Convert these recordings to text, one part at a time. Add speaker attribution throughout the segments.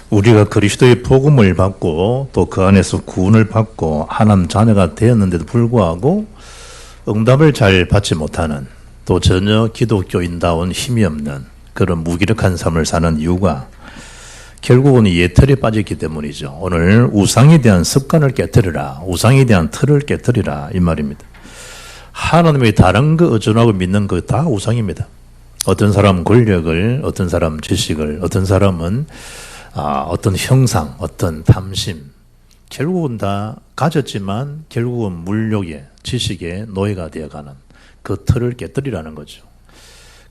Speaker 1: 우리가 그리스도의 복음을 받고 또 그 안에서 구원을 받고 하나님 자녀가 되었는데도 불구하고 응답을 잘 받지 못하는, 또 전혀 기독교인다운 힘이 없는 그런 무기력한 삶을 사는 이유가 결국은 예틀에 빠졌기 때문이죠. 오늘 우상에 대한 습관을 깨뜨리라, 우상에 대한 틀을 깨뜨리라, 이 말입니다. 하나님의 다른 거 의존하고 믿는 거 다 우상입니다. 어떤 사람은 권력을, 어떤 사람은 지식을, 어떤 사람은 어떤 형상, 어떤 탐심, 결국은 다 가졌지만 결국은 물욕의, 지식의 노예가 되어가는 그 틀을 깨뜨리라는 거죠.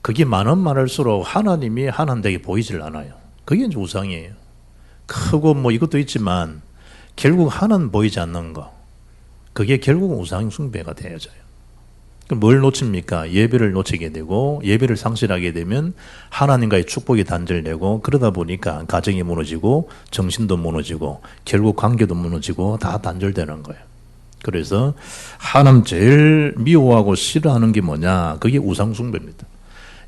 Speaker 1: 그게 많을수록 하나님이 하나님되게 보이질 않아요. 그게 이제 우상이에요. 크고 뭐 이것도 있지만 결국 하나님 보이지 않는 거, 그게 결국은 우상 숭배가 되어져요. 뭘 놓칩니까? 예배를 놓치게 되고, 예배를 상실하게 되면 하나님과의 축복이 단절되고, 그러다 보니까 가정이 무너지고 정신도 무너지고 결국 관계도 무너지고 다 단절되는 거예요. 그래서 하나님 제일 미워하고 싫어하는 게 뭐냐? 그게 우상 숭배입니다.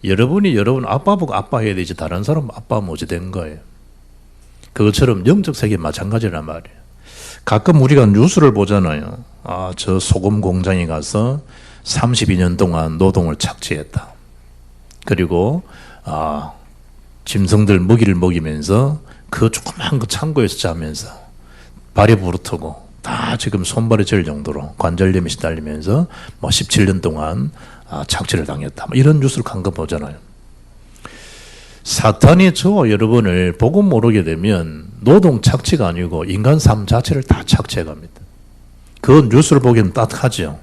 Speaker 1: 여러분이 여러분 아빠 보고 아빠 해야 되지 다른 사람 아빠 뭐지 된 거예요. 그것처럼 영적 세계 마찬가지란 말이에요. 가끔 우리가 뉴스를 보잖아요. 저 소금 공장에 가서 32년 동안 노동을 착취했다. 그리고 짐승들 먹이를 먹이면서 그 조그만 그 창고에서 자면서 발이 부르트고 다 지금 손발이 절 정도로 관절염이 시달리면서 뭐 17년 동안 착취를 당했다. 이런 뉴스를 가끔 보잖아요. 사탄이 저와 여러분을 보고 모르게 되면 노동 착취가 아니고 인간 삶 자체를 다 착취해 갑니다. 그 뉴스를 보기에는 따뜻하죠.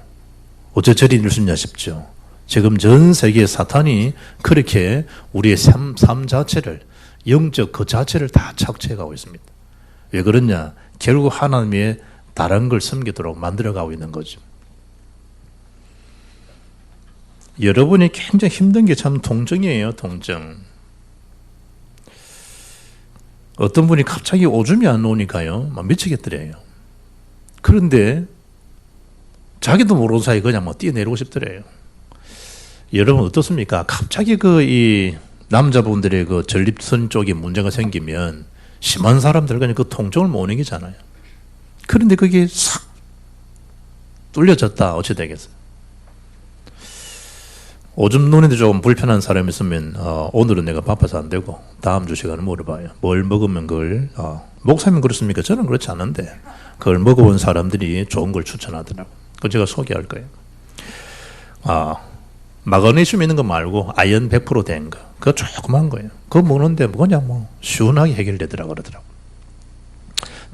Speaker 1: 어째 저리 뉴스냐 싶죠. 지금 전 세계에 사탄이 그렇게 우리의 삶 자체를, 영적 그 자체를 다 착취해 가고 있습니다. 왜 그러냐? 결국 하나님의 다른 걸 섬기도록 만들어 가고 있는 거죠. 여러분이 굉장히 힘든 게 참 동정이에요, 동정. 어떤 분이 갑자기 오줌이 안 나오니까요, 막 미치겠더래요. 그런데 자기도 모르는 사이 그냥 뭐 뛰어내리고 싶더래요. 여러분 어떻습니까? 갑자기 이 남자분들의 그 전립선 쪽에 문제가 생기면 심한 사람들 그냥 그 통증을 못 이기잖아요. 그런데 그게 싹 뚫려졌다. 어찌 되겠어요? 오줌 누는데 조금 불편한 사람이 있으면 오늘은 내가 바빠서 안 되고 다음 주 시간에 물어봐요. 뭘 먹으면 그걸 목사님 그렇습니까? 저는 그렇지 않은데 그걸 먹어본 사람들이 좋은 걸 추천하더라고요. 그거 제가 소개할 거예요. 마그네슘 있는 거 말고 아연 100% 된 거, 그거 조그만 거예요. 그거 먹는데 그냥 뭐 시원하게 해결되더라고 그러더라고.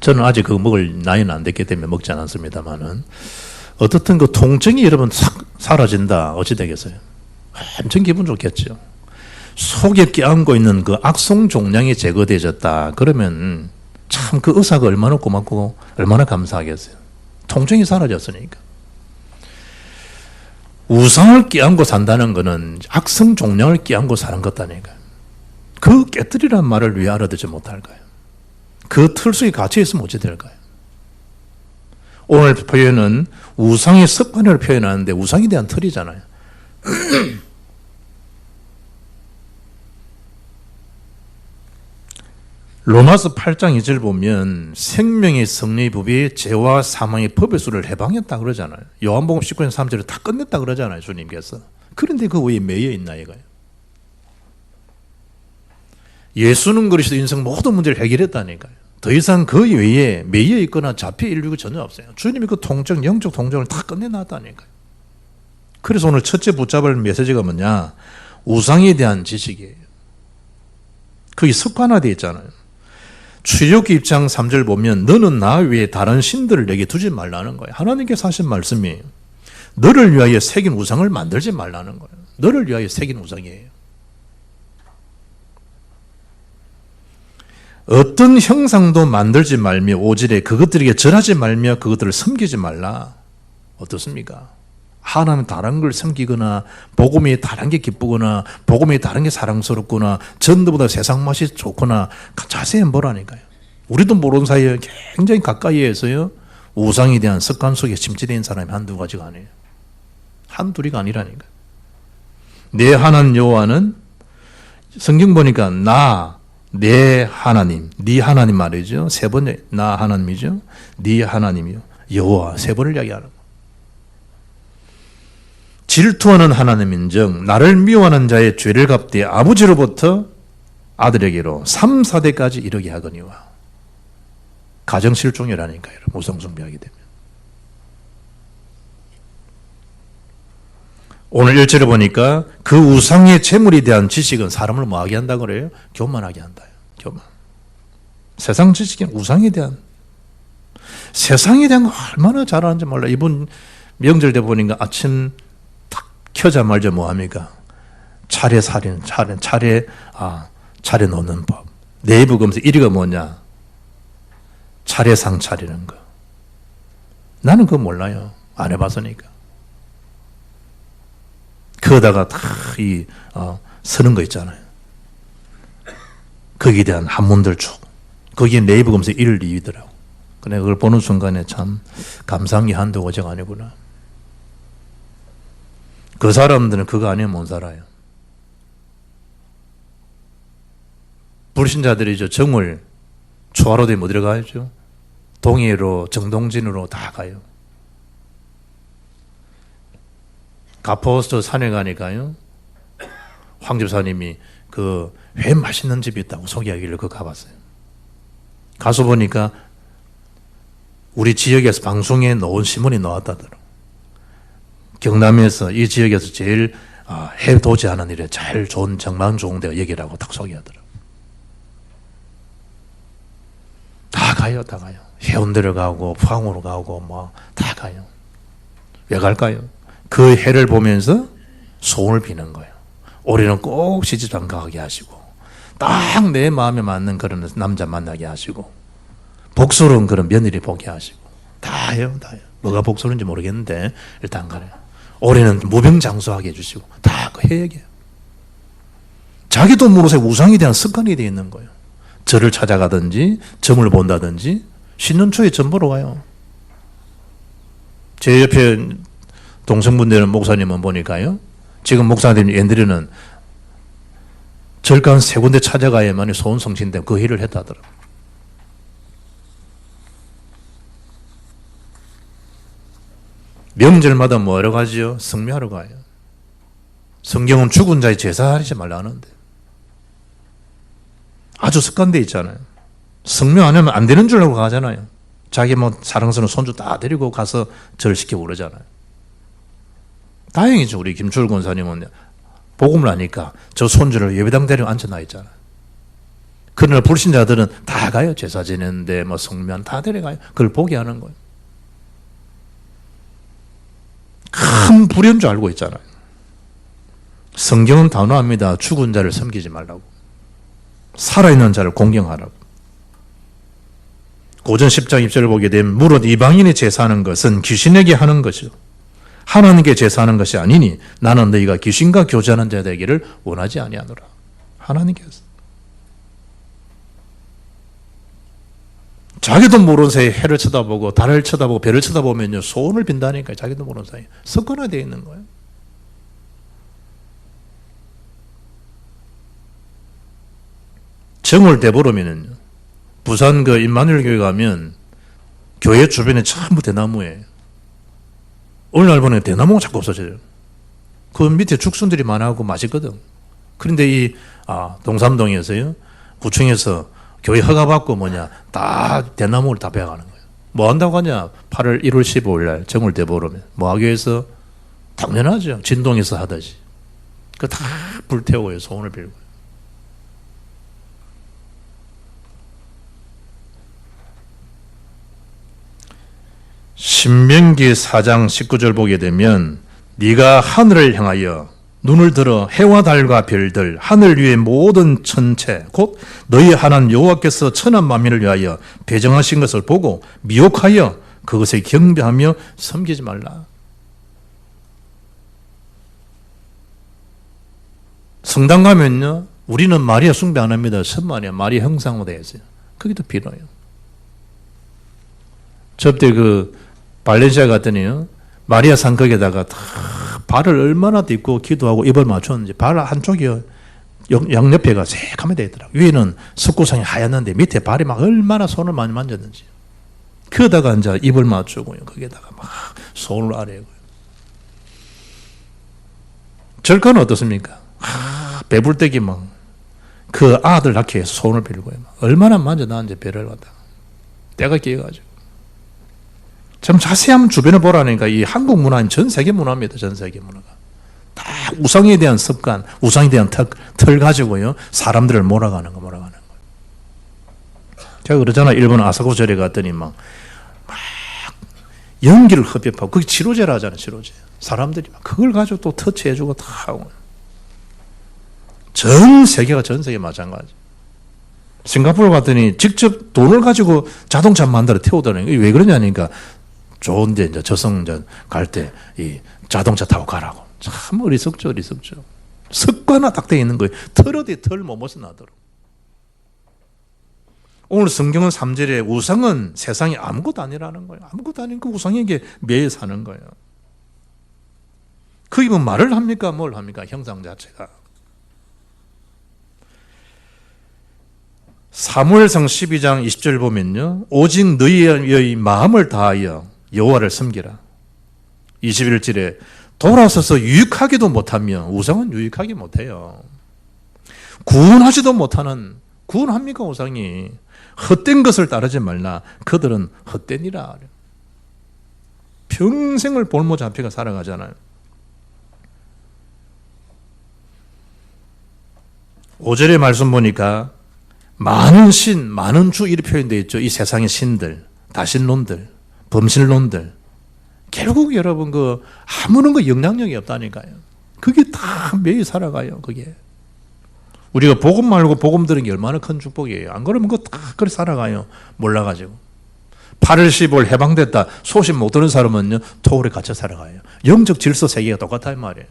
Speaker 1: 저는 아직 그거 먹을 나이는 안 됐기 때문에 먹지 않았습니다만은 어떻든 그 통증이 여러분 싹 사라진다. 어찌 되겠어요? 엄청 기분 좋겠죠. 속에 껴안고 있는 그 악성 종양이 제거되어졌다. 그러면 참 그 의사가 얼마나 고맙고 얼마나 감사하겠어요. 통증이 사라졌으니까. 우상을 껴안고 산다는 것은 악성 종양을 껴안고 사는 것다니까요. 그 깨뜨리란 말을 왜 알아듣지 못할까요? 그 틀 속에 갇혀 있으면 어찌 될까요? 오늘 표현은 우상의 습관을 표현하는데 우상에 대한 틀이잖아요. 로마서 8장 2절 보면 생명의 성리의 법이 죄와 사망의 법의 수를 해방했다 그러잖아요. 요한복음 19장 3절에 다 끝냈다 그러잖아요, 주님께서. 그런데 그 왜 매여 있나 이거예요. 예수는 그리스도 인생 모든 문제를 해결했다니까요. 더 이상 그 외에 매여 있거나 잡혀 일류가 전혀 없어요. 주님이 그 통증, 영적 통증을 다 끝내놨다니까요. 그래서 오늘 첫째 붙잡을 메시지가 뭐냐? 우상에 대한 지식이에요. 그게 습관화되어 있잖아요. 출애굽기 2장 3절 보면 너는 나 외에 다른 신들을 내게 두지 말라는 거예요. 하나님께서 하신 말씀이에요. 너를 위하여 새긴 우상을 만들지 말라는 거예요. 너를 위하여 새긴 우상이에요. 어떤 형상도 만들지 말며 오질에 그것들에게 절하지 말며 그것들을 섬기지 말라. 어떻습니까? 하나님 다른 걸 섬기거나 복음이 다른 게 기쁘거나 복음이 다른 게 사랑스럽거나 전도보다 세상 맛이 좋거나 자세히 보라니까요. 우리도 모르는 사이에 굉장히 가까이에서요 우상에 대한 습관 속에 침체된 사람이 한두 가지가 아니에요. 한둘이가 아니라니까요. 내 하나님 여호와는 성경 보니까 나 내 하나님, 네 하나님 말이죠. 세 번째 나 하나님이죠. 네 하나님이요. 여호와 세 번을 이야기하는 거. 질투하는 하나님인즉 나를 미워하는 자의 죄를 갚되 아버지로부터 아들에게로 3, 4대까지 이르게 하거니와. 가정실종이라니까요. 우상숭배하게 되면. 오늘 1절에 보니까 그 우상의 재물에 대한 지식은 사람을 뭐하게 한다고 그래요? 교만하게 한다. 교만. 세상 지식은 우상에 대한, 세상에 대한 거 얼마나 잘 아는지 몰라. 이번 명절 때 보니까 아침 탁 켜자 말자 뭐합니까? 차례 살인, 차례 놓는 법. 네이버 검색 1위가 뭐냐? 차례상 차리는 거. 나는 그거 몰라요. 안 해봤으니까. 거기다가 다 쓰는 거 있잖아요. 거기에 대한 한문들 쭉. 거기에 네이버 검색 1위, 2위더라고. 근데 그걸 보는 순간에 참 감상이 한두 오직 아니구나. 그 사람들은 그거 아니면 못 살아요. 불신자들이죠. 정월 초하루 되면 어디로 가야죠? 동해로, 정동진으로 다 가요. 가포스트 산에 가니까요. 황 집사님이 그 회 맛있는 집이 있다고 소개하길래 그거 가봤어요. 가서 보니까 우리 지역에서 방송에 나온 신문이 나왔다더라고. 경남에서 이 지역에서 제일 해 도지하는 일에 제일 좋은 정말 좋은 데가 여기라고 딱 소개하더라고. 다 가요, 다 가요. 해운대로 가고 포항으로 가고 뭐 다 가요. 왜 갈까요? 그 해를 보면서 소원을 비는 거예요. 올해는 꼭 시집장 가게 하시고 딱 내 마음에 맞는 그런 남자 만나게 하시고 복스러운 그런 며느리 보게 하시고 다 해요, 다 해요. 뭐가 복스러운지 모르겠는데 일단 가래요. 올해는 무병장수하게 해주시고 다 그 얘기해요. 자기도 모르게 우상에 대한 습관이 되어 있는 거예요. 절을 찾아가든지 점을 본다든지 신년초에 점 보러 가요. 제 옆에 동성분들은 목사님은 보니까요. 지금 목사님 애들은 절간 세 군데 찾아가야만 소원 성취인데 그 일을 했다더라고요. 명절마다 뭐하러 가지요? 성묘하러 가요. 성경은 죽은 자의 제사하지 말라 하는데 아주 습관돼 있잖아요. 성묘 안 하면 안 되는 줄 알고 가잖아요. 자기 뭐 사랑스러운 손주 다 데리고 가서 절시키고 그러잖아요. 다행이죠. 우리 김철 권사님은 복음을 하니까 저 손주를 예배당 데리고 앉혀놔 있잖아요. 그러나 불신자들은 다 가요. 제사 지내는데 뭐 성묘한 다 데려가요. 그걸 보게 하는 거예요. 큰 불효인 줄 알고 있잖아요. 성경은 단호합니다. 죽은 자를 섬기지 말라고. 살아있는 자를 공경하라고. 고전 10장 1절을 보게 되면 무릇 이방인이 제사하는 것은 귀신에게 하는 것이요 하나님께 제사하는 것이 아니니 나는 너희가 귀신과 교제하는 자 되기를 원하지 아니하노라. 하나님께서. 자기도 모르는 사이에 해를 쳐다보고 달을 쳐다보고 별을 쳐다보면요 소원을 빈다니까. 자기도 모르는 사이에 습관화되어 있는 거예요. 정월 대보름에는요 부산 그 임마누엘 교회 가면 교회 주변에 전부 대나무예요. 어느 날 보니 대나무가 자꾸 없어져요. 그 밑에 죽순들이 많아하고 맛있거든. 그런데 이 동삼동에서요 구청에서 교회 허가받고 다 대나무를 다 베어가는 거예요. 뭐 한다고 하냐? 1월 15일 날 정월 대보름에 뭐 하기 위해서 당연하죠. 진동에서 하듯이. 그 다 불태우고요. 소원을 빌고. 신명기 4장 19절 보게 되면 네가 하늘을 향하여 눈을 들어 해와 달과 별들 하늘 위의 모든 천체 곧 너희 하나님 여호와께서 천한 만민을 위하여 배정하신 것을 보고 미혹하여 그것에 경배하며 섬기지 말라. 성당 가면요 우리는 마리아 숭배 안 합니다. 천만이야. 마리아 형상으로 되어 있어요. 거기도 빌어요. 저때 그 발렌시아 갔더니요 마리아 상극에다가 다 발을 얼마나 딛고 기도하고 입을 맞췄는지 발 한쪽이요 양옆에가 새카매 되어 있더라고요. 위에는 석고상이 하얗는데 밑에 발이 막 얼마나 손을 많이 만졌는지. 그러다가 이제 입을 맞추고요. 거기에다가 막 손을 아래고요. 절간은 어떻습니까? 배불떼기 막 그 아들 낳기 위해서 손을 빌고요. 얼마나 만져놨는지 배를 갖다가 때가 끼어가지고. 참 자세히 주변을 보라니까 이 한국 문화는 전 세계 문화입니다. 전 세계 문화가. 다 우상에 대한 습관, 우상에 대한 털 가지고요. 사람들을 몰아가는 거. 제가 그러잖아. 일본 아사고 절에 갔더니 막 연기를 흡입하고 그게 치료제라 하잖아요. 치료제. 사람들이 막 그걸 가지고 또 터치해주고 다 하고. 전 세계 마찬가지. 싱가포르 갔더니 직접 돈을 가지고 자동차 만들어 태우더니 왜 그러냐니까 좋은데 이제 저승전 갈 때 이 자동차 타고 가라고. 참 어리석죠. 습관화 딱 되어 있는 거예요. 털 어디 털 못 벗어나도록. 오늘 성경은 3절에 우상은 세상이 아무것도 아니라는 거예요. 아무것도 아닌 그 우상에게 매여 사는 거예요. 그게 뭐 말을 합니까? 뭘 합니까? 형상 자체가. 사무엘상 12장 20절 보면요. 오직 너희의 마음을 다하여 여호와를 섬기라. 21절에 돌아서서 유익하기도 못하며 우상은 유익하기 못해요. 구원하지도 못하는 구원합니까 우상이. 헛된 것을 따르지 말라. 그들은 헛되니라. 평생을 볼모 잡혀가 살아가잖아요. 5절의 말씀 보니까 많은 신, 많은 주 이렇게 표현되어 있죠. 이 세상의 신들, 다신론들, 범신론들. 결국 여러분 아무런 영향력이 없다니까요. 그게 다 매일 살아가요. 그게. 우리가 복음 말고 복음 들은 게 얼마나 큰 축복이에요. 안 그러면 그거 다 그렇게 살아가요. 몰라가지고. 8월 15일 해방됐다. 소신 못 들은 사람은요. 토굴에 갇혀 살아가요. 영적 질서 세계가 똑같다 이 말이에요.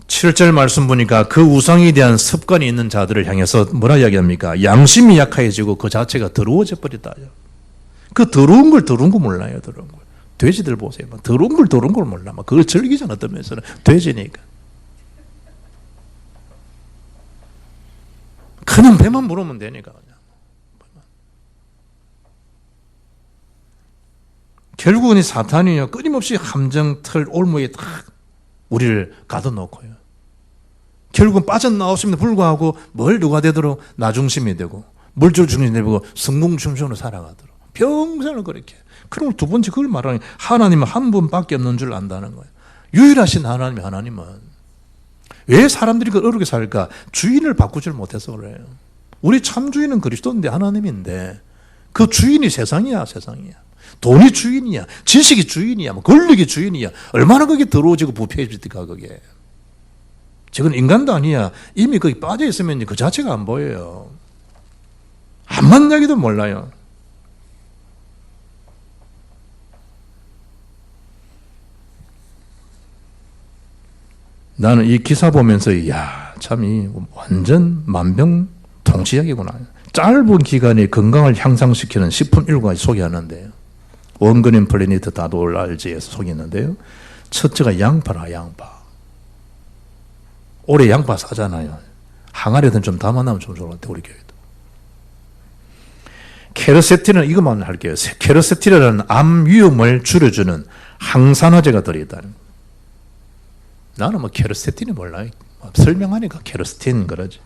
Speaker 1: 7절 말씀 보니까 그 우상에 대한 습관이 있는 자들을 향해서 뭐라 이야기합니까? 양심이 약해지고 그 자체가 더러워져 버렸다. 그 더러운 걸 몰라요. 더러운 걸. 돼지들 보세요. 더러운 걸 몰라. 그걸 즐기잖아. 어떤 면에서는. 돼지니까. 그냥 배만 물으면 되니까. 결국은 이 사탄이요. 끊임없이 함정, 틀, 올무에 딱 우리를 가둬놓고요. 결국은 빠져나왔음에도 불구하고 뭘 누가 되도록 나중심이 되고 물질 중심이 되고 성공중심으로 살아가도록 평생을 그렇게. 그럼 두 번째 그걸 말하는 하나님은 한 분밖에 없는 줄 안다는 거예요. 유일하신 하나님은 왜 사람들이 어렵게 살까? 주인을 바꾸질 못해서 그래요. 우리 참 주인은 그리스도인데 하나님인데 그 주인이 세상이야. 돈이 주인이야. 지식이 주인이야. 권력이 주인이야. 얼마나 그게 더러워지고 부패해질까 그게. 저건 인간도 아니야. 이미 거기 빠져 있으면 그 자체가 안 보여요. 암만 얘기도 몰라요. 나는 이 기사 보면서 참 이 완전 만병통치약이구나. 짧은 기간에 건강을 향상시키는 식품 7가지 소개하는데요. 원근인 플래니트 다돌 알지에서 소개했는데요. 첫째가 양파라. 올해 양파 사잖아요. 항아리든 좀 담아놓으면 좀 좋을 것 같아요. 우리 교회도. 케르세틴은 이것만 할게요. 케르세틴이라는 암 위험을 줄여주는 항산화제가 들어있다. 나는 케르세틴이 몰라요. 설명하니까 케르세틴 그러지.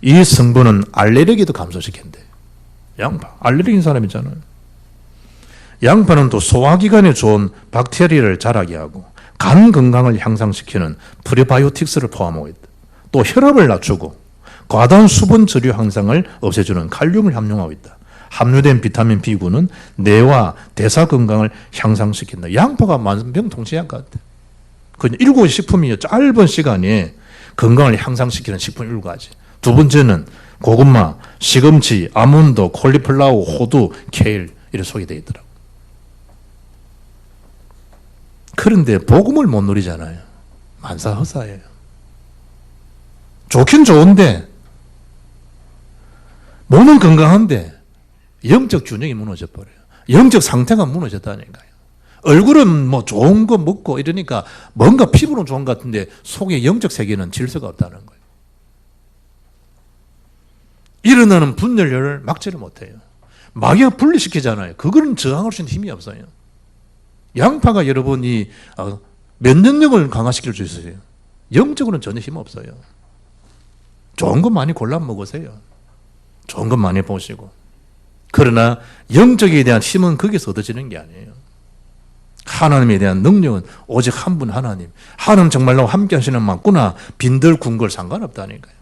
Speaker 1: 이 성분은 알레르기도 감소시킨대. 양파. 알레르기인 사람 있잖아요. 양파는 또 소화기관에 좋은 박테리아를 자라게 하고 간 건강을 향상시키는 프리바이오틱스를 포함하고 있다. 또 혈압을 낮추고 과다한 수분 저류 현상을 없애주는 칼륨을 함유하고 있다. 함유된 비타민 B9는 뇌와 대사 건강을 향상시킨다. 양파가 만병통치약 같아. 그 7가지 식품이요. 짧은 시간에 건강을 향상시키는 식품 7가지. 두 번째는 고구마, 시금치, 아몬드, 콜리플라워, 호두, 케일 이렇게 소개되어 있더라고. 그런데 복음을 못 누리잖아요. 만사허사예요. 좋긴 좋은데 몸은 건강한데 영적 균형이 무너져 버려요. 영적 상태가 무너졌다니까요. 얼굴은 뭐 좋은 거 먹고 이러니까 뭔가 피부는 좋은 것 같은데 속에 영적 세계는 질서가 없다는 거예요. 일어나는 분열을 막지를 못해요. 마귀가 분리시키잖아요. 그거는 저항할 수 있는 힘이 없어요. 양파가 여러분이 면역력을 강화시킬 수 있어요. 영적으로는 전혀 힘 없어요. 좋은 것 많이 골라 먹으세요. 좋은 것 많이 보시고. 그러나 영적에 대한 힘은 거기서 얻어지는 게 아니에요. 하나님에 대한 능력은 오직 한 분 하나님. 하나님 정말로 함께 하시는 맞구나. 빈들 군걸 상관없다니까요.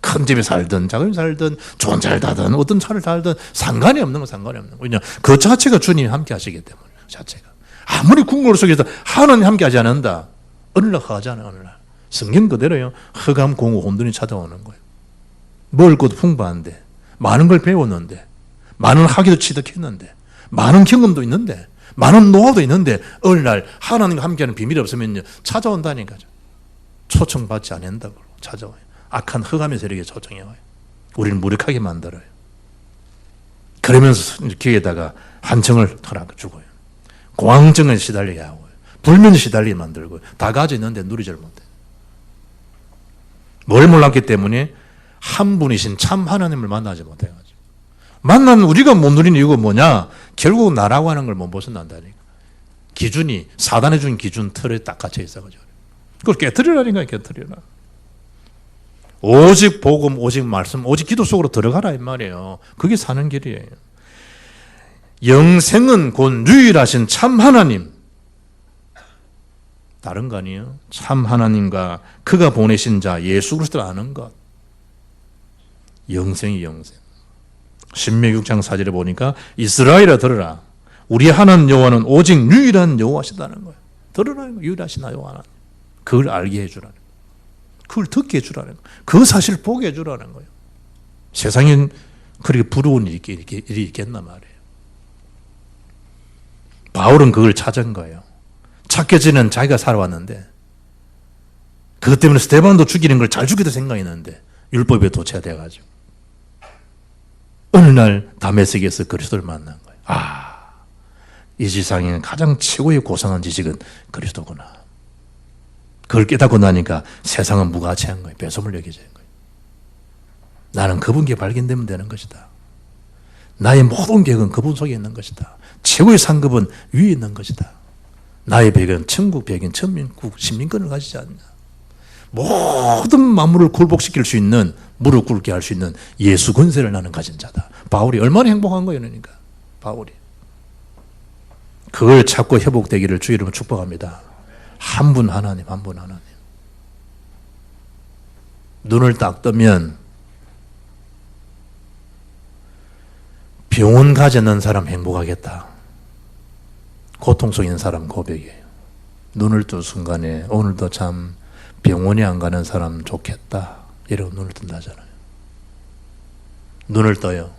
Speaker 1: 큰 집에 살든 작은 집에 살든 좋은 차를 타든 어떤 차를 타든 상관이 없는 건 상관이 없는 거예요. 왜냐하면 그 자체가 주님이 함께 하시기 때문에. 그 자체가. 아무리 궁궐 속에서 하나님 함께 하지 않는다. 어느 날 하잖아요. 어느 날. 성경 그대로요. 흑암 공허 혼돈이 찾아오는 거예요. 먹을 것도 풍부한데 많은 걸 배웠는데 많은 학위도 취득했는데 많은 경험도 있는데 많은 노하우도 있는데 어느 날 하나님과 함께하는 비밀이 없으면 찾아온다니까요. 초청받지 않는다고 찾아와요. 악한 흑암의 세력에 초청해 와요. 우리를 무력하게 만들어요. 그러면서 귀에다가 한청을 털어주고요. 공황증을 시달리게 하고요. 불면에 시달리게 만들고요. 다 가져 있는데 누리지를 못해요. 뭘 몰랐기 때문에 한 분이신 참 하나님을 만나지 못해가지고. 만나면 우리가 못 누리는 이유가 뭐냐? 결국 나라고 하는 걸 못 벗어난다니까. 기준이, 사단에 준 기준 틀에 딱 갇혀 있어가지고. 그걸 깨트리라니까요, 깨트리라. 오직 복음, 오직 말씀, 오직 기도 속으로 들어가라, 이 말이에요. 그게 사는 길이에요. 영생은 곧 유일하신 참 하나님. 다른 거 아니에요? 참 하나님과 그가 보내신 자 예수 그리스도를 아는 것. 영생이 영생. 신명기 6장 4절에 보니까 이스라엘아 들으라. 우리 하나님 여호와는 오직 유일한 여호와시다는 거예요. 들으라는 거예요. 유일하신 여호와 하나님. 그걸 알게 해주라는 거예요. 그걸 듣게 해주라는 거예요. 그 사실을 보게 해주라는 거예요. 세상엔 그렇게 부러운 일이 있겠나 말이에요. 바울은 그걸 찾은 거예요. 찾겨지는 자기가 살아왔는데 그것 때문에 스데반도 죽이는 걸 잘 죽이다 생각했는데 율법에 도취돼가지고 어느 날 다메섹에서 그리스도를 만난 거예요. 이 세상에 가장 최고의 고상한 지식은 그리스도구나. 그걸 깨닫고 나니까 세상은 무가치한 거예요. 배소물 여겨지는 거예요. 나는 그분께 발견되면 되는 것이다. 나의 모든 계획은 그분 속에 있는 것이다. 최고의 상급은 위에 있는 것이다. 나의 배경은 천국 배경, 천민국, 신민권을 가지지 않냐. 모든 만물을 굴복시킬 수 있는, 무릎 꿇게 할 수 있는 예수 권세를 나는 가진 자다. 바울이 얼마나 행복한 거예요, 그러니까. 바울이. 그걸 찾고 회복되기를 주의 이름으로 축복합니다. 한 분 하나님, 한 분 하나님. 눈을 딱 뜨면 병원 가지 않는 사람 행복하겠다. 고통 속에 있는 사람 고백이에요. 눈을 뜬 순간에 오늘도 참 병원에 안 가는 사람 좋겠다. 이러고 눈을 뜬다잖아요. 눈을 떠요.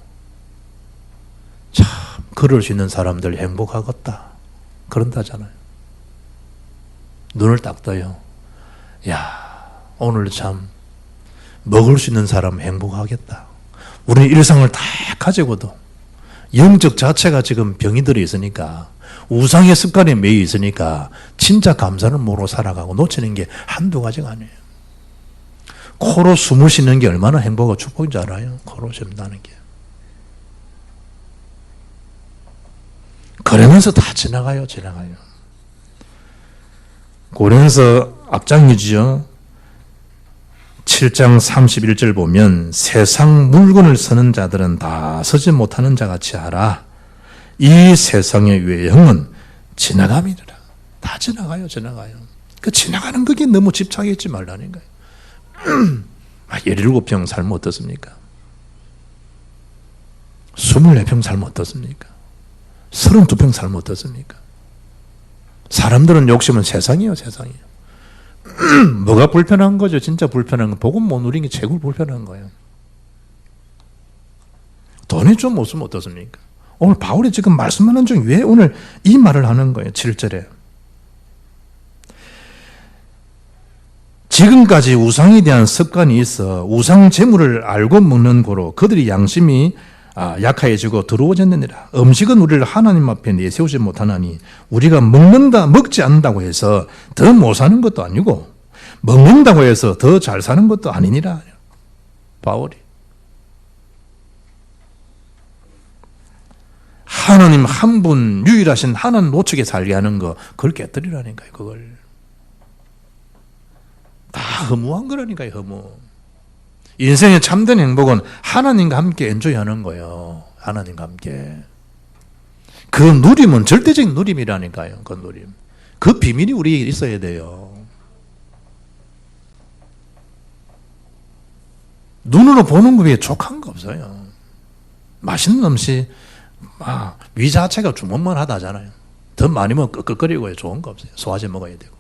Speaker 1: 참 그럴 수 있는 사람들 행복하겠다. 그런다잖아요. 눈을 딱 떠요. 야, 오늘 참 먹을 수 있는 사람 행복하겠다. 우리는 일상을 다 가지고도 영적 자체가 지금 병이 들어 있으니까 우상의 습관에 매여 있으니까 진짜 감사를 모르고 살아가고 놓치는 게 한두 가지가 아니에요. 코로 숨을 쉬는 게 얼마나 행복하고 축복인 줄 알아요? 코로 쉰다는 게. 그러면서 다 지나가요. 고린도서 앞장이지요. 7장 31절 보면 세상 물건을 쓰는 자들은 다 서지 못하는 자같이 하라. 이 세상의 외형은 지나감이라. 다 지나가요. 그 지나가는 거기에 너무 집착했지 말라는 거예요. 17평 살면 어떻습니까? 24평 살면 어떻습니까? 32평 살면 어떻습니까? 사람들은 욕심은 세상이에요. 뭐가 불편한 거죠? 진짜 불편한 건 복음 못 누리는 게 최고 불편한 거예요. 돈이 좀 없으면 어떻습니까? 오늘 바울이 지금 말씀하는 중 왜 오늘 이 말을 하는 거예요? 7절에. 지금까지 우상에 대한 습관이 있어 우상 제물을 알고 먹는 고로 그들이 양심이 약해지고 더러워졌느니라. 음식은 우리를 하나님 앞에 내세우지 못하나니 우리가 먹지 않는다고 해서 더 못 사는 것도 아니고 먹는다고 해서 더 잘 사는 것도 아니니라. 바울이. 하나님 한 분 유일하신 하나님 노측에 살게 하는 거 그걸 깨뜨리라니까요. 그걸 다 허무한 거라니까요. 허무. 인생의 참된 행복은 하나님과 함께 엔조이하는 거예요. 하나님과 함께. 그 누림은 절대적인 누림이라니까요. 그 누림. 그 비밀이 우리에게 있어야 돼요. 눈으로 보는 것에 족한 거 없어요. 맛있는 음식 위 자체가 주먹만하다잖아요. 더 많이 먹으면 끄끄거리고 좋은 거 없어요. 소화제 먹어야 되고.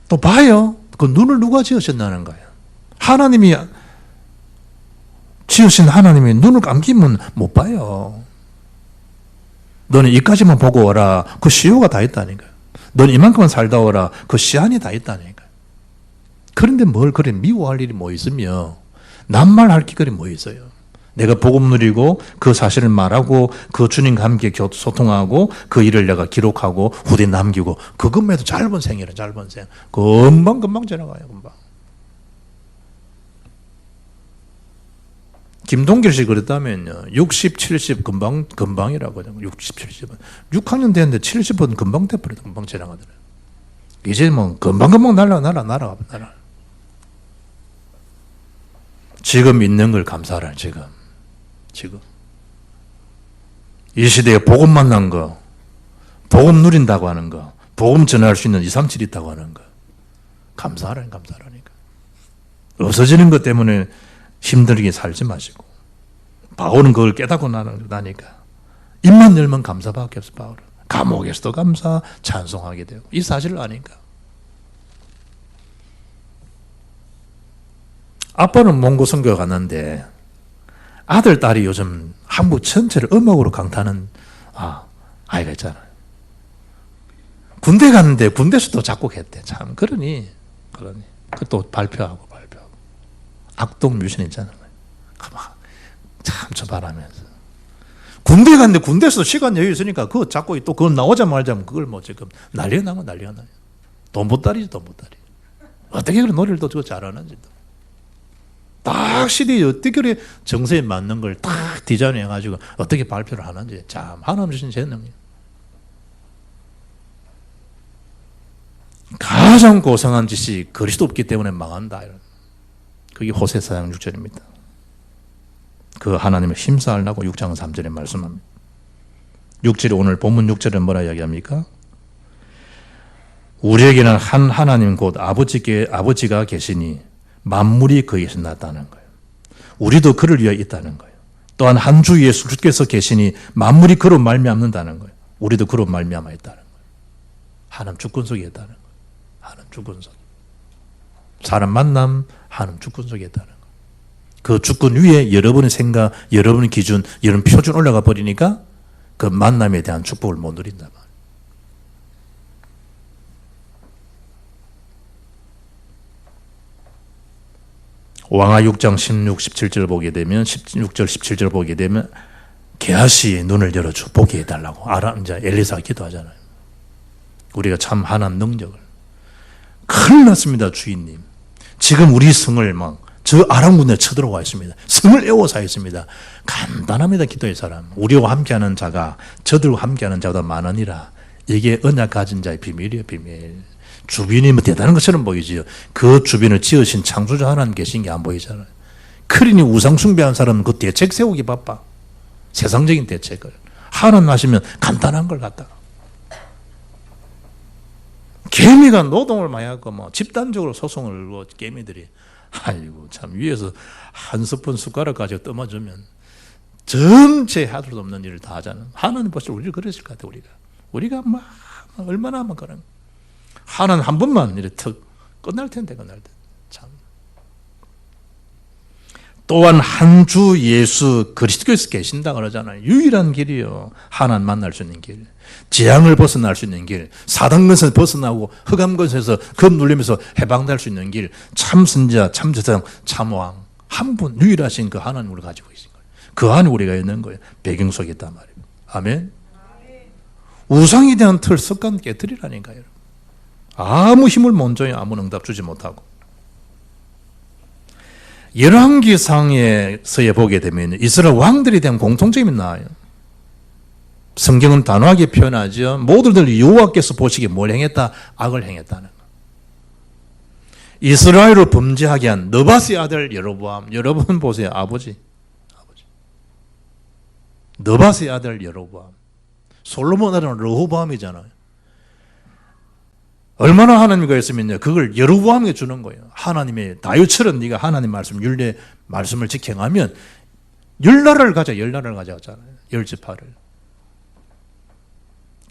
Speaker 1: 또 봐요. 그 눈을 누가 지으셨다는 거예요. 하나님이 지으신 하나님이 눈을 감기면 못 봐요. 너는 이까지만 보고 오라. 그 시효가 다 있다니까요. 너는 이만큼만 살다 오라. 그 시한이 다 있다니까요. 그런데 뭘 그래 미워할 일이 뭐 있으며 낱말할 기거리 뭐 있어요. 내가 복음 누리고 그 사실을 말하고 그 주님과 함께 소통하고 그 일을 내가 기록하고 후대에 남기고 그것만 해도 짧은 생이라 짧은 생. 금방 지나가요. 금방. 김동길 씨 그랬다면요. 60, 70 금방이라고 하죠. 60, 70은. 6학년 됐는데 70은 금방 돼버려요. 금방 지나가더라고요. 이제 뭐 금방 날아. 지금 있는 걸 감사하라. 지금. 이 시대에 복음 만난 거, 복음 누린다고 하는 거, 복음 전할 수 있는 2, 3, 7 있다고 하는 거. 감사하라니까. 없어지는 것 때문에 힘들게 살지 마시고. 바울은 그걸 깨닫고 나니까. 입만 열면 감사밖에 없어, 바울은. 감옥에서도 감사, 찬송하게 되고. 이 사실을 아니까. 아빠는 몽고 선교 갔는데, 아들, 딸이 요즘 한국 전체를 음악으로 강타하는 아이가 있잖아요. 군대 갔는데 군대에서도 작곡했대. 참 그러니 그것도 발표하고 악동 뮤지션 있잖아요. 참 저 바라면서 군대 갔는데 군대에서도 시간 여유 있으니까 그 작곡이 또 그건 나오자 말자면 그걸 뭐 지금 난리가 나요. 돈 보따리지. 어떻게 그런 노래를 또 잘하는지. 딱 시대에 어떻게 정서에 맞는 걸 딱 디자인해가지고 어떻게 발표를 하는지 참 하나님 주신 재능이에요. 가장 고상한 짓이 그리스도 없기 때문에 망한다. 그게 호세아 4장 6절입니다. 그 하나님을 힘싸려고 6장 3절에 말씀합니다. 6절에 오늘 본문 6절은 뭐라 이야기합니까? 우리에게는 한 하나님 곧 아버지가 계시니 만물이 그에게서 났다는 거예요. 우리도 그를 위하여 있다는 거예요. 또한 한 주 예수께서 계시니 만물이 그로 말미암는다는 거예요. 우리도 그로 말미암아 있다는 거예요. 하나님 주권 속에 있다는 거예요. 하나님 주권 속에. 사람 만남 하나님 주권 속에 있다는 거예요. 그 주권 위에 여러분의 생각, 여러분의 기준, 여러분 표준 올라가 버리니까 그 만남에 대한 축복을 못 누린단 말이에요. 왕하 6장 16, 17절 보게 되면 16절, 17절 보게 되면 게하시의 눈을 열어줘 보게 해달라고 이제 엘리사가 기도하잖아요. 우리가 참 하나님 능력을 큰일 났습니다. 주인님 지금 우리 성을 저 아람 군대에 쳐들어와 있습니다. 성을 에워싸 있습니다. 간단합니다. 기도의 사람. 우리와 함께하는 자가 저들과 함께하는 자보다 많으니라. 이게 언약 가진 자의 비밀이에요. 비밀. 주변이 뭐 대단한 것처럼 보이지요. 그 주변을 지으신 창조자 하나님 계신 게 안 보이잖아요. 크린이 우상 숭배한 사람은 그 대책 세우기 바빠. 세상적인 대책을. 하나님 하시면 간단한 걸 갖다가. 개미가 노동을 많이 하고 집단적으로 소송을 걸고 개미들이 아이고 참 위에서 한 스푼 숟가락 가지고 떠마주면 전체 하들 수 없는 일을 다 하잖아요. 하나님 벌써 우리를 그러실 것 같아요. 우리가 얼마나 하면 그런 하나는 한 번만 이렇게 턱 끝날 텐데 참. 또한 한 주 예수 그리스도께서 계신다 그러잖아요. 유일한 길이요. 하나님 만날 수 있는 길. 재앙을 벗어날 수 있는 길. 사단권에서 벗어나고 흑암권에서 겁 눌리면서 해방될 수 있는 길. 참 선지자, 참 제사장, 참 왕. 한 분 유일하신 그 하나님을 가지고 계신 거예요. 그 안에 우리가 있는 거예요. 배경 속에 있단 말이에요. 아멘. 우상에 대한 틀 습관 깨뜨리라니까요. 아무 힘을 못 줘요. 아무 응답 주지 못하고. 열왕기상에서에 보게 되면 이스라엘 왕들에 대한 공통점이 나와요. 성경은 단호하게 표현하죠. 모두들 여호와께서 보시기에 뭘 행했다? 악을 행했다는 거. 이스라엘을 범죄하게 한 느바스의 아들 여로보암. 여러분 보세요. 아버지. 느바스의 아들 여로보암. 솔로몬 아들은 르호보암이잖아요. 얼마나 하나님과 했으면요. 그걸 여로보암에게 주는 거예요. 하나님의 다윗처럼 네가 하나님 말씀, 율례 말씀을 지켜가면 열나라를 가져갔잖아요. 열지파를.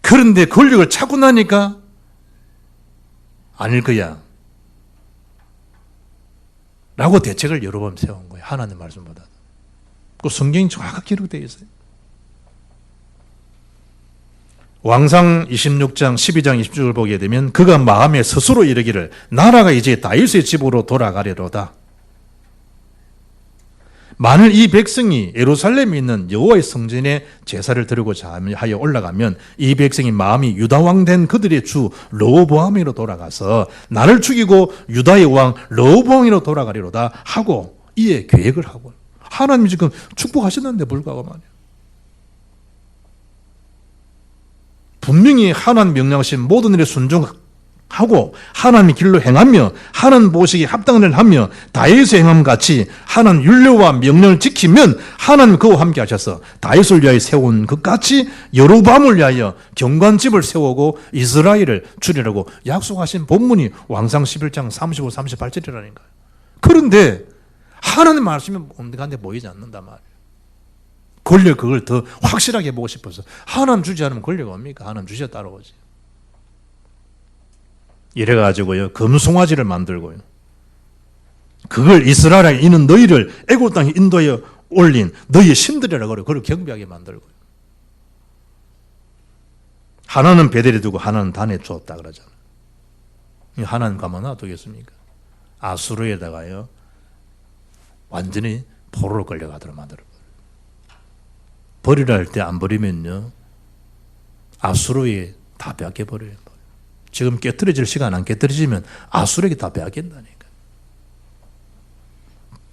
Speaker 1: 그런데 권력을 찾고 나니까 아닐 거야. 라고 대책을 여러 번 세운 거예요. 하나님 말씀보다. 그 성경이 정확하게 기록되어 있어요. 왕상 26장 12장 20절을 보게 되면 그가 마음에 스스로 이르기를 나라가 이제 다윗의 집으로 돌아가려로다. 만일 이 백성이 예루살렘에 있는 여호와의 성전에 제사를 드리고자 하여 올라가면 이 백성이 마음이 유다왕 된 그들의 주 르호보암으로 돌아가서 나를 죽이고 유다의 왕 르호보암으로 돌아가리로다 하고 이에 계획을 하고 하나님이 지금 축복하셨는데 불구하고 말이에요. 분명히 하나님 명령하신 모든 일에 순종하고 하나님의 길로 행하며 하나님 보시기에 합당한 일을 하며 다윗의 행함 같이 하나님 율례와 명령을 지키면 하나님 그와 함께 하셔서 다윗을 위하여 세운 것 같이 여로보암을 위하여 경관집을 세우고 이스라엘을 주리라고 약속하신 본문이 왕상 11장 35, 38절이라니까요. 그런데 하나님 말씀이 온데간데 보이지 않는단 말이에요. 권력 그걸 더 확실하게 보고 싶어서 하나님 주지 않으면 권력 옵니까? 하나님 주셔야 따라오지. 이래가지고요 금송아지를 만들고요 그걸 이스라엘에 있는 너희를 애굽 땅에 인도에 올린 너희의 신들이라고 그래요. 그걸 경배하게 만들고요. 하나는 베델에 두고 하나는 단에 주었다 그러잖아요. 하나님 가만 놔두겠습니까? 아수르에다가요 완전히 포로로 끌려가도록 만들어요. 버리라 할 때 안 버리면요 아수르에 다 빼앗겨버려요. 지금 깨뜨려질 시간 안 깨뜨려지면 아수르에게 다 빼앗긴다니까.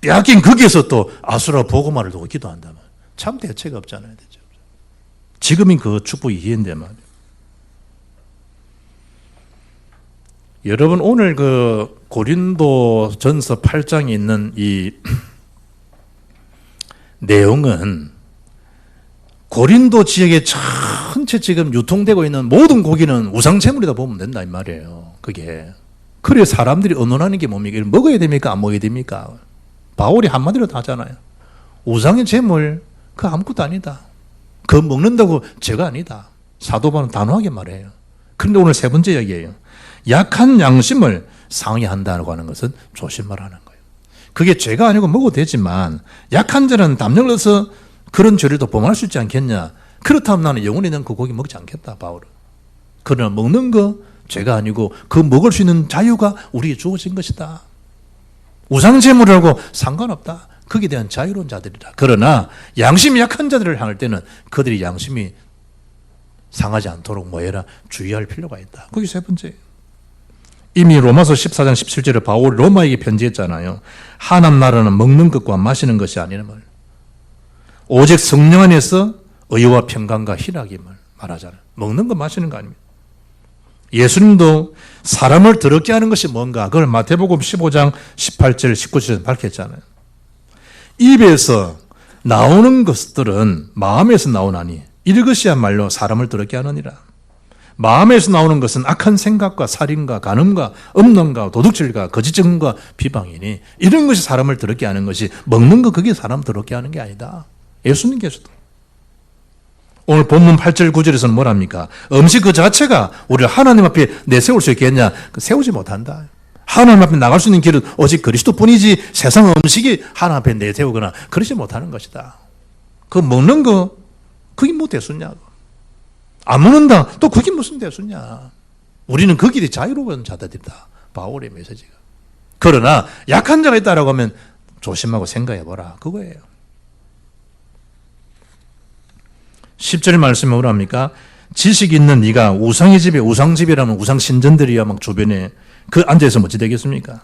Speaker 1: 빼앗긴 거기에서 또 아수르와 보고마를 두고 기도한다면 참 대책 없잖아요. 대책. 지금이 그 축복이 기회인데 말이에요. 여러분 오늘 그 고린도 전서 8장에 있는 이 내용은 고린도 지역에 전체 지금 유통되고 있는 모든 고기는 우상제물이다 보면 된다 이 말이에요. 그게. 그래 사람들이 의논하는 게 뭡니까? 이걸 먹어야 됩니까? 안 먹어야 됩니까? 바울이 한마디로 다 하잖아요. 우상의 제물 그거 아무것도 아니다. 그거 먹는다고 죄가 아니다. 사도 바울은 단호하게 말해요. 그런데 오늘 세 번째 이야기예요. 약한 양심을 상해한다고 하는 것은 조심하라는 거예요. 그게 죄가 아니고 먹어도 되지만 약한 자는 담력을 넣어서 그런 죄를 또 범할 수 있지 않겠냐. 그렇다면 나는 영원히 난 그 고기 먹지 않겠다 바울은. 그러나 먹는 거 죄가 아니고 그 먹을 수 있는 자유가 우리에게 주어진 것이다. 우상제물이라고 상관없다. 거기에 대한 자유로운 자들이다. 그러나 양심이 약한 자들을 향할 때는 그들이 양심이 상하지 않도록 뭐해라 주의할 필요가 있다. 그게 세 번째예요. 이미 로마서 14장 17절에 바울이 로마에게 편지했잖아요. 하나님 나라는 먹는 것과 마시는 것이 아니란 말이에요. 오직 성령 안에서 의와 평강과 희락임을 말하잖아요. 먹는 거 마시는 거 아닙니다. 예수님도 사람을 더럽게 하는 것이 뭔가 그걸 마태복음 15장 18절 19절에서 밝혔잖아요. 입에서 나오는 것들은 마음에서 나오나니 이것이야말로 사람을 더럽게 하느니라. 마음에서 나오는 것은 악한 생각과 살인과 간음과 음란과 도둑질과 거짓 증언과 비방이니 이런 것이 사람을 더럽게 하는 것이 먹는 거 그게 사람 더럽게 하는 게 아니다. 예수님께서도 오늘 본문 8절 9절에서는 뭐랍니까? 음식 그 자체가 우리를 하나님 앞에 내세울 수 있겠냐? 세우지 못한다. 하나님 앞에 나갈 수 있는 길은 오직 그리스도뿐이지 세상 음식이 하나님 앞에 내세우거나 그러지 못하는 것이다. 그 먹는 거 그게 뭐 대수냐? 안 먹는다. 또 그게 무슨 대수냐? 우리는 그 길이 자유로운 자들이다. 바울의 메시지가. 그러나 약한 자가 있다라고 하면 조심하고 생각해보라. 그거예요. 10절 말씀에 뭐랍니까? 지식 있는 네가 우상의 집에, 우상집이라면 우상신전들이야 막 주변에 그 앉아서 어찌 되겠습니까?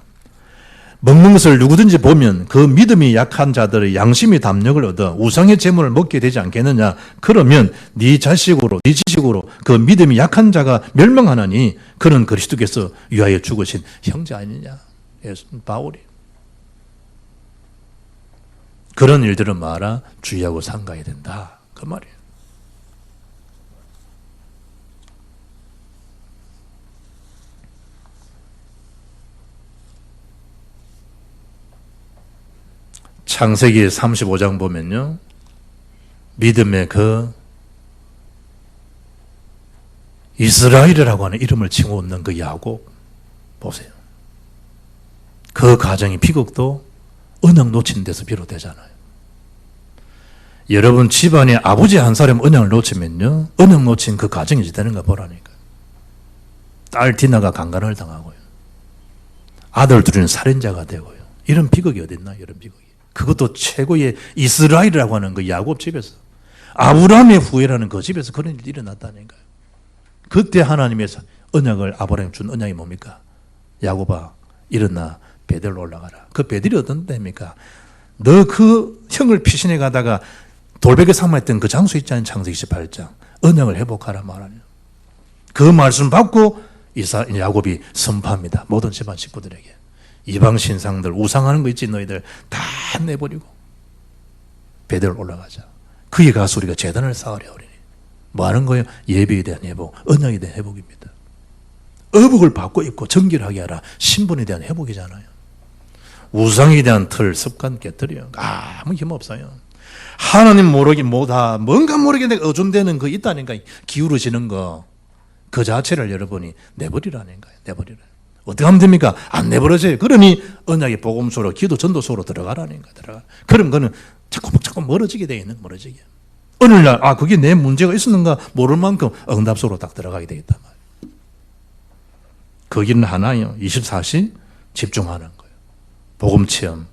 Speaker 1: 먹는 것을 누구든지 보면 그 믿음이 약한 자들의 양심이 담력을 얻어 우상의 재물을 먹게 되지 않겠느냐. 그러면 네 자식으로, 네 지식으로 그 믿음이 약한 자가 멸망하나니 그는 그리스도께서 위하여 죽으신 형제 아니냐. 바울이. 그런 일들은 말아 주의하고 삼가야 된다. 그 말이에요. 창세기 35장 보면요. 믿음의 그 이스라엘이라고 하는 이름을 칭호 없는 그 야곱 보세요. 그 가정의 비극도 언약 놓친 데서 비롯되잖아요. 여러분 집안에 아버지 한 사람 언약을 놓치면요. 언약 놓친 그 가정이 되는가 보라니까요. 딸 디나가 강간을 당하고요. 아들 둘은 살인자가 되고요. 이런 비극이 어딨나 이런 비극이. 그것도 최고의 이스라엘이라고 하는 그 야곱 집에서 아브라함의 후예라는 그 집에서 그런 일이 일어났다니까요. 그때 하나님께서 언약을 아브라함에 준 언약이 뭡니까? 야곱아 일어나 베델로 올라가라. 그 베델이 어떤 데입니까? 너 그 형을 피신해 가다가 돌베개 삼아했던 그 장소 있잖아요. 창세기 18장. 언약을 회복하라 말하며. 그 말씀 받고 야곱이 선포합니다. 모든 집안 식구들에게. 이방 신상들 우상하는 거 있지 너희들 다 내버리고 베델 올라가자. 그에 가서 우리가 제단을 쌓으려 우리니. 뭐 하는 거예요? 예배에 대한 회복, 언약에 대한 회복입니다. 의복을 받고 입고 정결하게 하라. 신분에 대한 회복이잖아요. 우상에 대한 틀, 습관 깨뜨려요. 아무 힘없어요. 하나님 모르기 뭐다 뭔가 모르게 내가 어존되는 거 있다니까. 기울어지는 거 그 자체를 여러분이 내버리라니까요. 내버리라. 어떻게 하면 됩니까? 안 내버려져요. 그러니 언약의 복음소로 기도 전도소로 들어가라니까. 그럼 그는 자꾸 멀어지게 돼 있는 멀어지게. 어느 날 그게 내 문제가 있었는가 모를 만큼 응답소로 딱 들어가게 되겠단 말이에요. 그 길은 하나예요. 24시 집중하는 거예요. 복음 체험,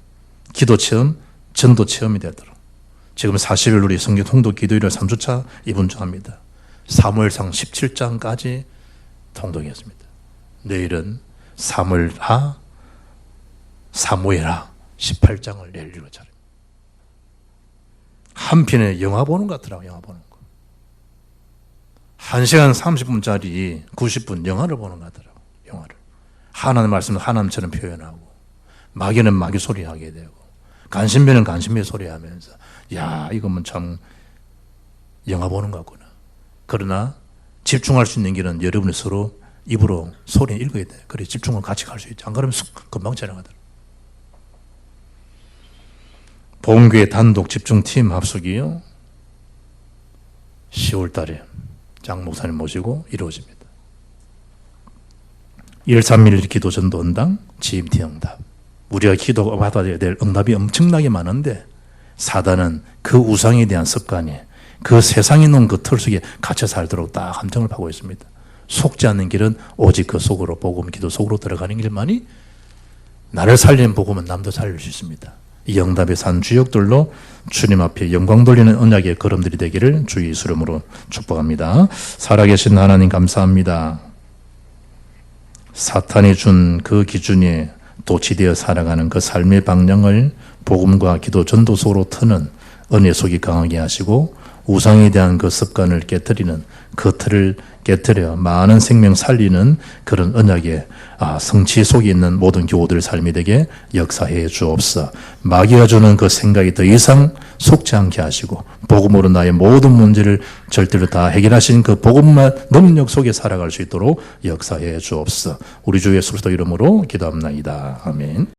Speaker 1: 기도 체험, 전도 체험이 되도록. 지금 40일 우리 성경 통독 기도일을 3주차 이번 주 합니다. 사무엘상 17장까지 통독했습니다. 내일은 사무엘하 18장을 내일 읽을 차례입니다. 한 편의 영화 보는 것 같더라고요. 영화 보는 거. 1시간 30분짜리 90분 영화를 보는 것 같더라고요. 영화를. 하나님 말씀을 하나님처럼 표현하고 마귀는 마귀 소리하게 되고 간신배는 간신배 소리하면서 야 이거면 참 영화 보는 것 같구나. 그러나 집중할 수 있는 길은 여러분이 서로 입으로 소리 읽어야 돼요. 그래 집중을 같이 갈 수 있죠. 안 그러면 금방 지나가더라고요. 본교회 단독 집중팀 합숙이요. 10월 달에 장 목사님 모시고 이루어집니다. 131 기도 전도 언당 GMT 응답. 우리가 기도가 받아야 될 응답이 엄청나게 많은데 사단은 그 우상에 대한 습관에 그 세상에 놓은 그 틀 속에 갇혀 살도록 딱 함정을 파고 있습니다. 속지 않는 길은 오직 그 속으로 복음 기도 속으로 들어가는 길만이 나를 살리는 복음은 남도 살릴 수 있습니다. 이 응답의 산 주역들로 주님 앞에 영광 돌리는 언약의 걸음들이 되기를 주의 이름으로 축복합니다. 살아계신 하나님 감사합니다. 사탄이 준 그 기준에 도취되어 살아가는 그 삶의 방향을 복음과 기도 전도 속으로 트는 은혜 속이 강하게 하시고 우상에 대한 그 습관을 깨뜨리는 그 틀을 깨뜨려 많은 생명 살리는 그런 언약의 성취 속에 있는 모든 교우들의 삶이 되게 역사해 주옵소서. 마귀가 주는 그 생각이 더 이상 속지 않게 하시고 복음으로 나의 모든 문제를 절대로 다 해결하신 그 복음만 능력 속에 살아갈 수 있도록 역사해 주옵소서. 우리 주 예수 그리스도 이름으로 기도합나이다. 아멘.